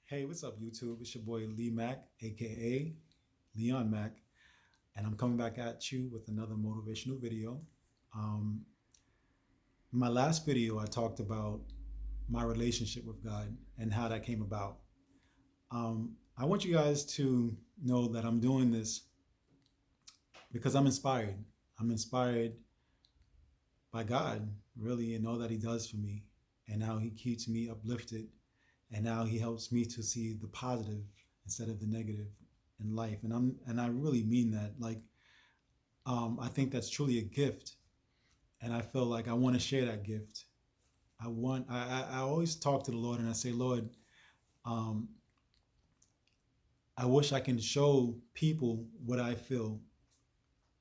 Hey, what's up, YouTube? It's your boy leemac, aka Leon Mac, and I'm coming back at you with another motivational video. Um, in my last video, I talked about my relationship with God and how that came about. I want you guys to know that I'm doing this because I'm inspired. I'm inspired by God, really, and all that He does for me, and how He keeps me uplifted, and how He helps me to see the positive instead of the negative in life. And I really mean that. I think that's truly a gift, and I feel like I want to share that gift. I always talk to the Lord and I say, Lord, um, I wish I can show people what I feel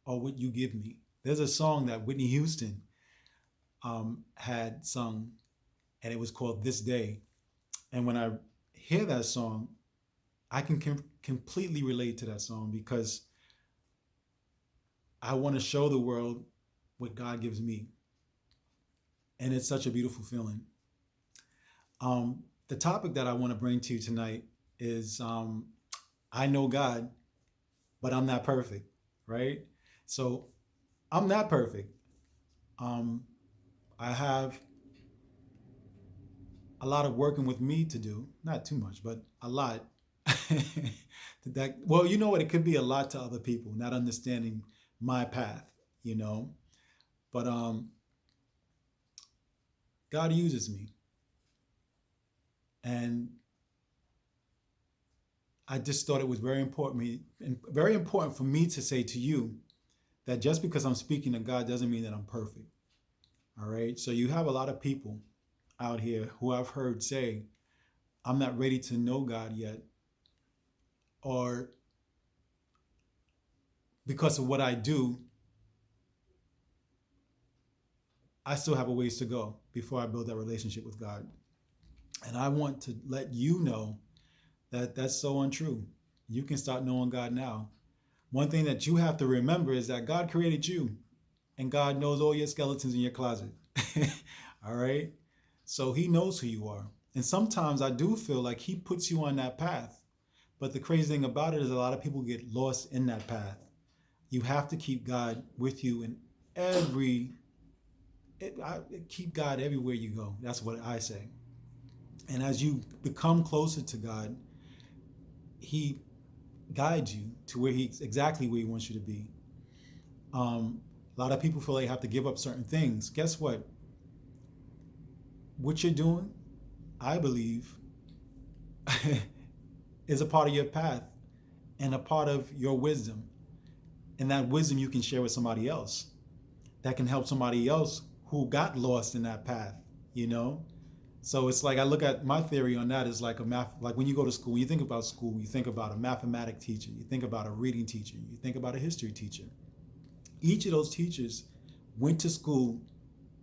or what you give me. There's a song that Whitney Houston had sung, and it was called "This Day." And when I hear that song, I can completely relate to that song because I want to show the world what God gives me, and it's such a beautiful feeling. The topic that I want to bring to you tonight is I know God, but I'm not perfect, right? So I'm not perfect. Um, I have a lot of working with me to do, not too much, but a lot. Well, you know what? It could be a lot to other people, not understanding my path, you know. But God uses me, and I just thought it was very important for me to say to you that just because I'm speaking to God doesn't mean that I'm perfect. All right. So you have a lot of people out here who I've heard say, I'm not ready to know God yet, or because of what I do, I still have a ways to go before I build that relationship with God. And I want to let you know that that's so untrue. You can start knowing God now. One thing that you have to remember is that God created you, and God knows all your skeletons in your closet. All right. So He knows who you are. And sometimes I do feel like He puts you on that path. But the crazy thing about it is a lot of people get lost in that path. You have to keep God with you in every, keep God everywhere you go. That's what I say. And as you become closer to God, He guides you to exactly where He wants you to be. A lot of people feel they have to give up certain things. Guess what? What you're doing, I believe, is a part of your path and a part of your wisdom. And that wisdom you can share with somebody else. That can help somebody else who got lost in that path, you know? So it's like I look at my theory on that is like like when you go to school, when you think about school, you think about a mathematics teacher, you think about a reading teacher, you think about a history teacher. Each of those teachers went to school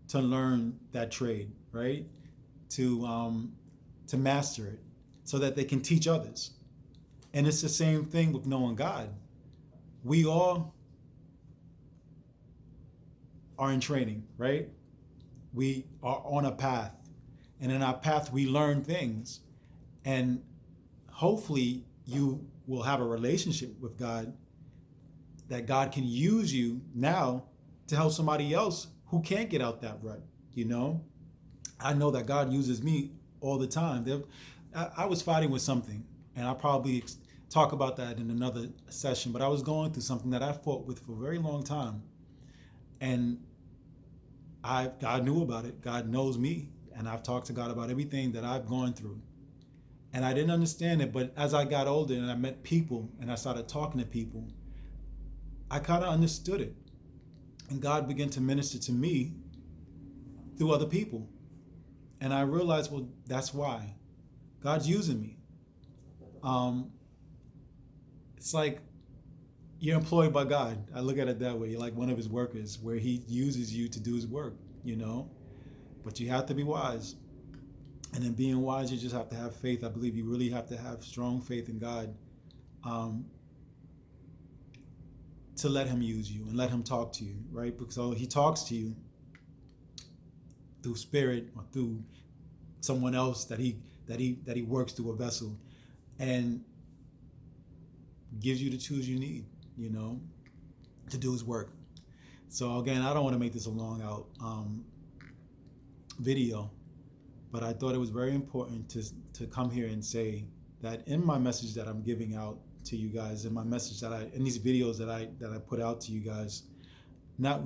to learn that trade, right? To to master it, so that they can teach others. And it's the same thing with knowing God. We all are in training, right? We are on a path, and in our path, we learn things. And hopefully, you will have a relationship with God that God can use you now to help somebody else who can't get out that rut. You know, I know that God uses me all the time. I was fighting with something, and I'll probably talk about that in another session, but I was going through something that I fought with for a very long time. And God knew about it. God knows me. And I've talked to God about everything that I've gone through. And I didn't understand it. But as I got older and I met people and I started talking to people, I kind of understood it. And God began to minister to me through other people. And I realized, well, that's why God's using me. Um, it's like you're employed by God. I look at it that way. You're like one of His workers, where He uses you to do His work, you know? But you have to be wise. And in being wise, you just have to have faith. I believe you really have to have strong faith in God, um, to let Him use you and let Him talk to you, right? Because He talks to you through spirit or through someone else that he works through a vessel. and gives you the tools you need, you know, to do his work. So again, I don't want to make this a long out video, but I thought it was very important to come here and say that in my message that I'm giving out to you guys, in my message that in these videos that I put out to you guys, not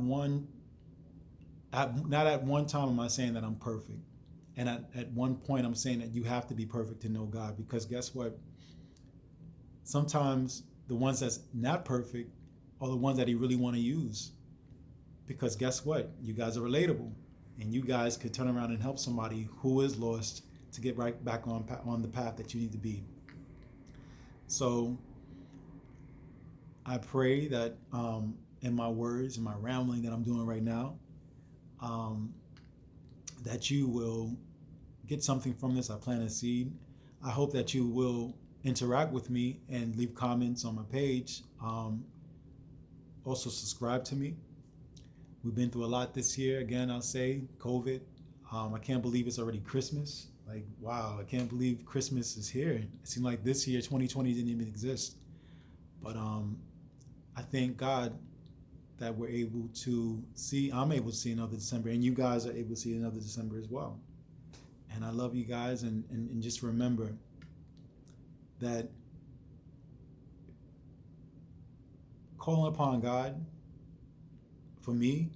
at one time am I saying that I'm perfect. And at one point I'm saying that you have to be perfect to know God, because guess what? Sometimes the ones that's not perfect are the ones that he really want to use. Because guess what? You guys are relatable, and you guys could turn around and help somebody who is lost to get right back on the path that you need to be. So I pray that in my words, in my rambling that I'm doing right now, that you will get something from this. I plant a seed. I hope that you will interact with me and leave comments on my page. Also subscribe to me. We've been through a lot this year. Again, I'll say COVID. I can't believe it's already Christmas. Like, wow, I can't believe Christmas is here. It seemed like this year, 2020, didn't even exist. But I thank God that we're able to see, I'm able to see another December, and you guys are able to see another December as well. And I love you guys, and just remember that calling upon God, for me,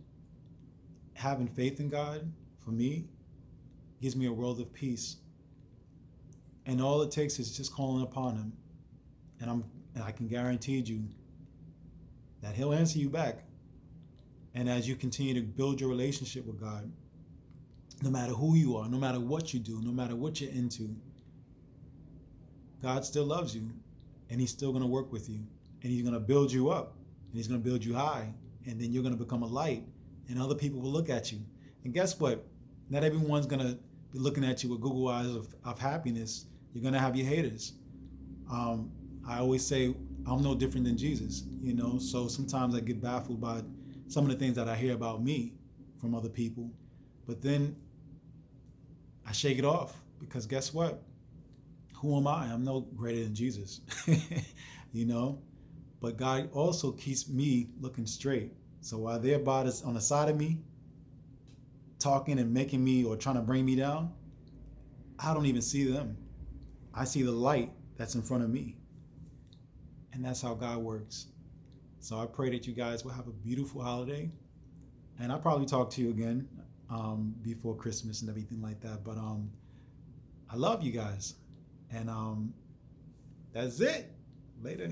having faith in God, for me, gives me a world of peace. And all it takes is just calling upon him. And I can guarantee you that he'll answer you back. And as you continue to build your relationship with God, no matter who you are, no matter what you do, no matter what you're into, God still loves you, and he's still going to work with you, and he's going to build you up, and he's going to build you high, and then you're going to become a light, and other people will look at you. And guess what? Not everyone's going to be looking at you with Google eyes of happiness. You're going to have your haters. I always say I'm no different than Jesus, you know, so sometimes I get baffled by some of the things that I hear about me from other people, but then I shake it off, because guess what? Who am I? I'm no greater than Jesus, you know, but God also keeps me looking straight. So while they're about on the side of me, talking and making me or trying to bring me down, I don't even see them. I see the light that's in front of me. And that's how God works. So I pray that you guys will have a beautiful holiday. And I'll probably talk to you again before Christmas and everything like that. But I love you guys. And that's it. Later.